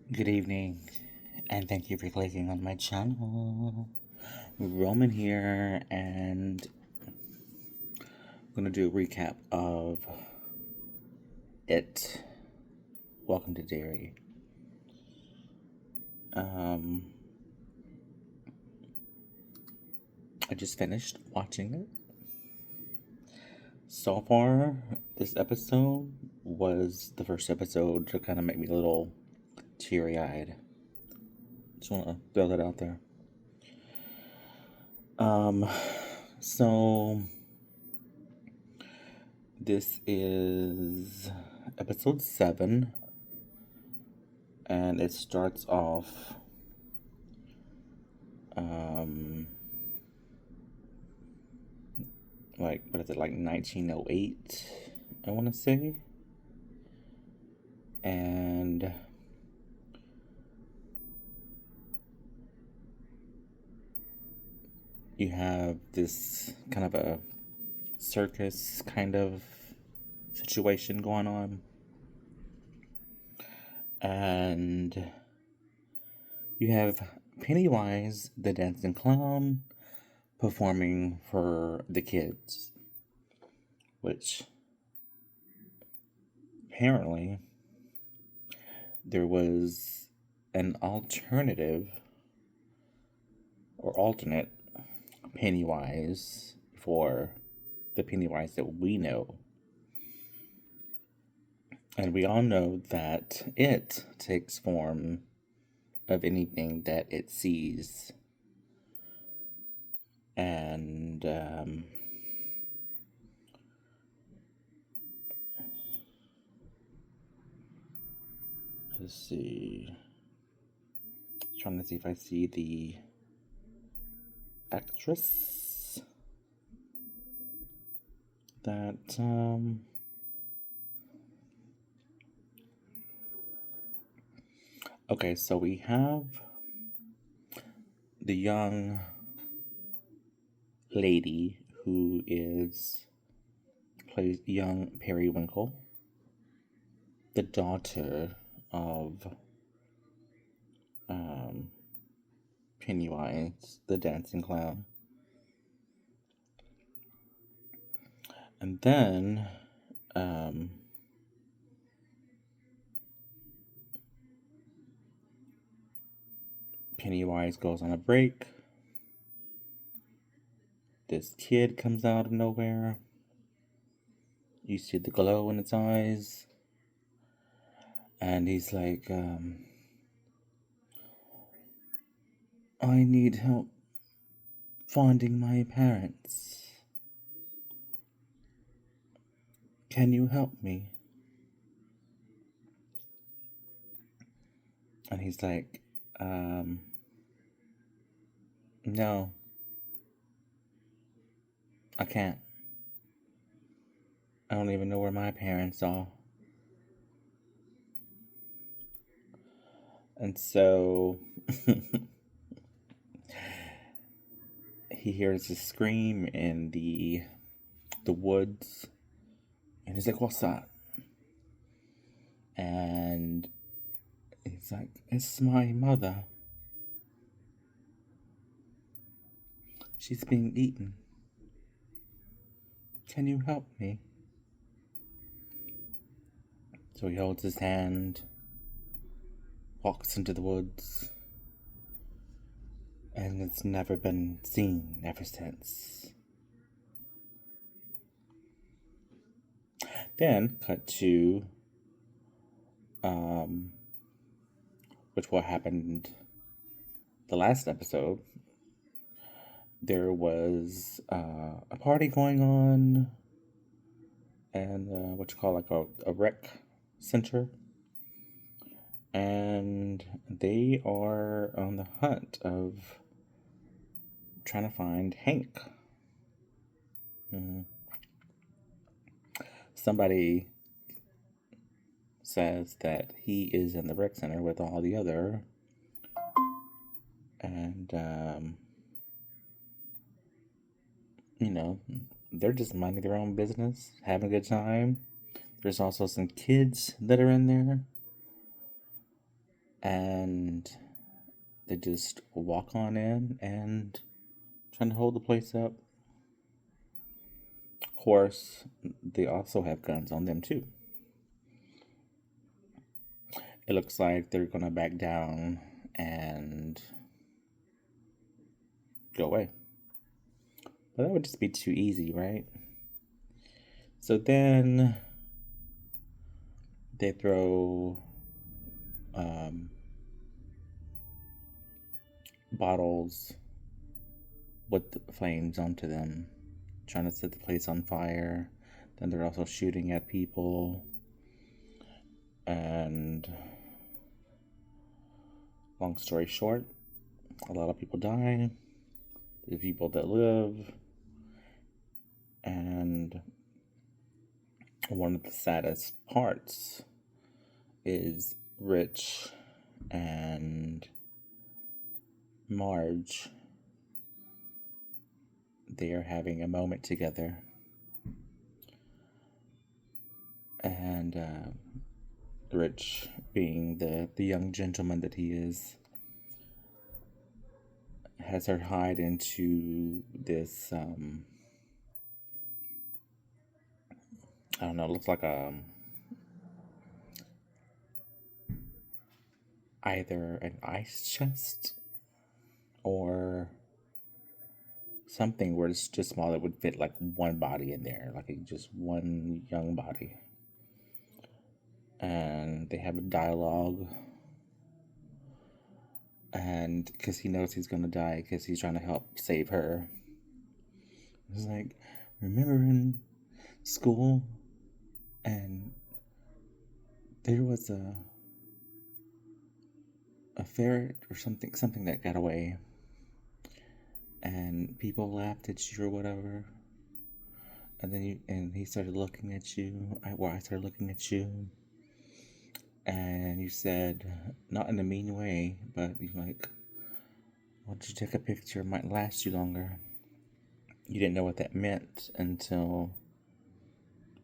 Good evening, and thank you for clicking on my channel. Roman here, and I'm gonna do a recap of it. Welcome to Derry. I just finished watching it. So far, this episode was the first episode to kind of make me a little teary-eyed. Just want to throw that out there. So this is episode 7, and it starts off like, what is it, like 1908, I want to say. And you have this kind of a circus kind of situation going on. And you have Pennywise, the dancing clown, performing for the kids, which apparently there was an alternative or alternate Pennywise for the Pennywise that we know. And we all know that it takes form of anything that it sees. And let's see. Trying to see if I see the actress that okay, so we have the young lady who plays young Periwinkle, the daughter of Pennywise, the dancing clown. And then Pennywise goes on a break. This kid comes out of nowhere. You see the glow in its eyes. And he's like, I need help finding my parents. Can you help me? And he's like, no, I can't. I don't even know where my parents are. And so he hears a scream in the woods, and he's like, what's that? And he's like, it's my mother. She's being eaten. Can you help me? So he holds his hand, walks into the woods, and it's never been seen ever since. Then, cut to, which what happened the last episode. There was a party going on, and what you call like a rec center, and they are on the hunt of trying to find Hank. Somebody says that he is in the rec center with all the other, and they're just minding their own business, having a good time. There's also some kids that are in there. and they just walk on in and trying to hold the place up. Of course, they also have guns on them too. It looks like they're gonna back down and go away. But that would just be too easy, right? So then they throw bottles with the flames onto them, trying to set the place on fire. Then they're also shooting at people. And long story short, a lot of people die. The people that live. And one of the saddest parts is Rich and Marge. They are having a moment together. And Rich, being the young gentleman that he is, has her hide into this, I don't know, it looks like either an ice chest or something where it's just small that would fit like one body in there, like just one young body. And they have a dialogue, and because he knows he's gonna die because he's trying to help save her. It's like, remember in school, and there was a ferret or something that got away, and people laughed at you or whatever, and then he started looking at you. I started looking at you, and you said, not in a mean way, but you're like, why don't you take a picture? It might last you longer. You didn't know what that meant until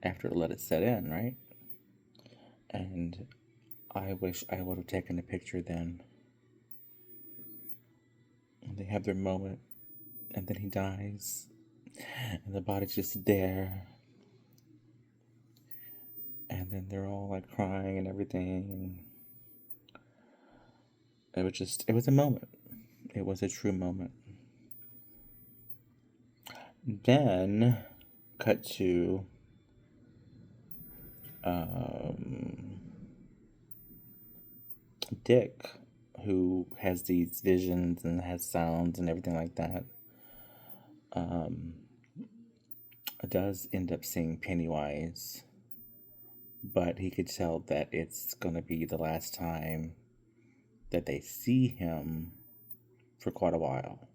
after it let it set in, right? And I wish I would have taken a picture then. And they have their moment, and then he dies, and the body's just there. And then they're all like crying and everything. And it was a moment. It was a true moment. Then, cut to Dick, who has these visions and has sounds and everything like that, does end up seeing Pennywise, but he could tell that it's going to be the last time that they see him for quite a while.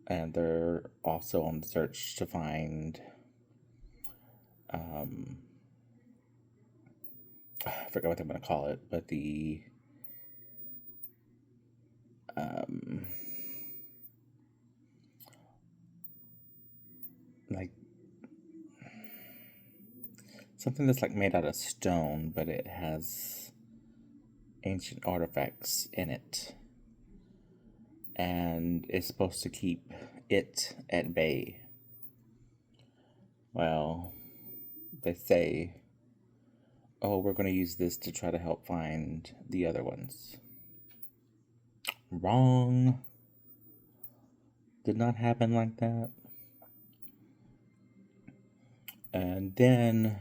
And they're also on the search to find I forgot what I'm going to call it, but the like something that's like made out of stone, but it has ancient artifacts in it, and it's supposed to keep it at bay. Well, they say, oh, we're going to use this to try to help find the other ones. Wrong. Did not happen like that. And then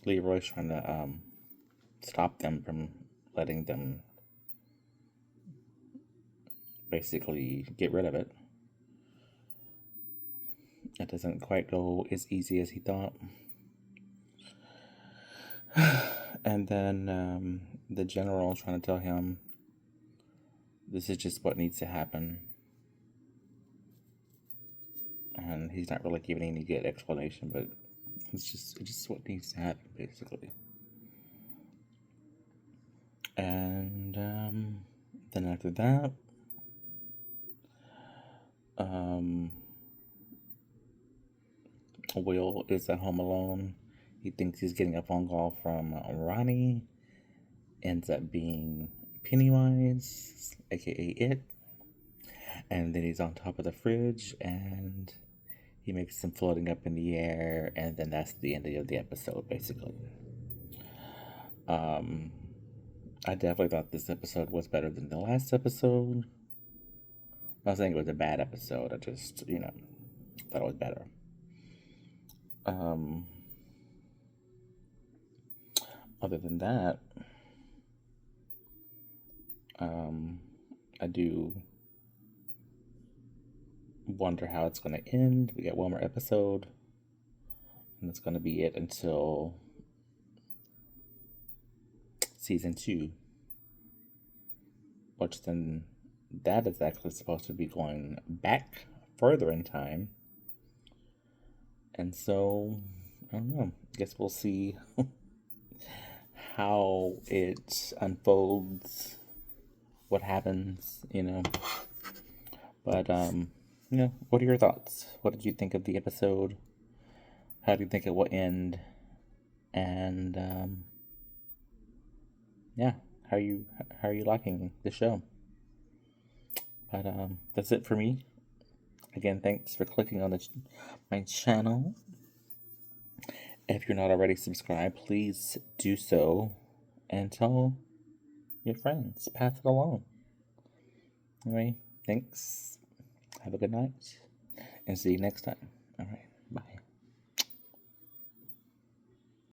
Leroy's trying to stop them from letting them basically get rid of it. It doesn't quite go as easy as he thought. And then the general trying to tell him this is just what needs to happen. And he's not really giving any good explanation, but it's just what needs to happen, basically. And then after that, Will is at home alone. He thinks he's getting a phone call from Ronnie. Ends up being Pennywise, aka It. And then he's on top of the fridge and he makes him floating up in the air, and then that's the end of the episode, basically. I definitely thought this episode was better than the last episode. I was saying it was a bad episode. I just, thought it was better. Other than that, I do wonder how it's going to end. We got one more episode, and that's going to be it until season 2, which then that is actually supposed to be going back further in time. And so, I don't know. I guess we'll see how it unfolds, what happens, But, what are your thoughts? What did you think of the episode? How do you think it will end? And, yeah, how are you liking the show? But, that's it for me. Again, thanks for clicking on my channel. If you're not already subscribed, please do so and tell your friends. Pass it along. Anyway, thanks. Have a good night and see you next time. All right, bye.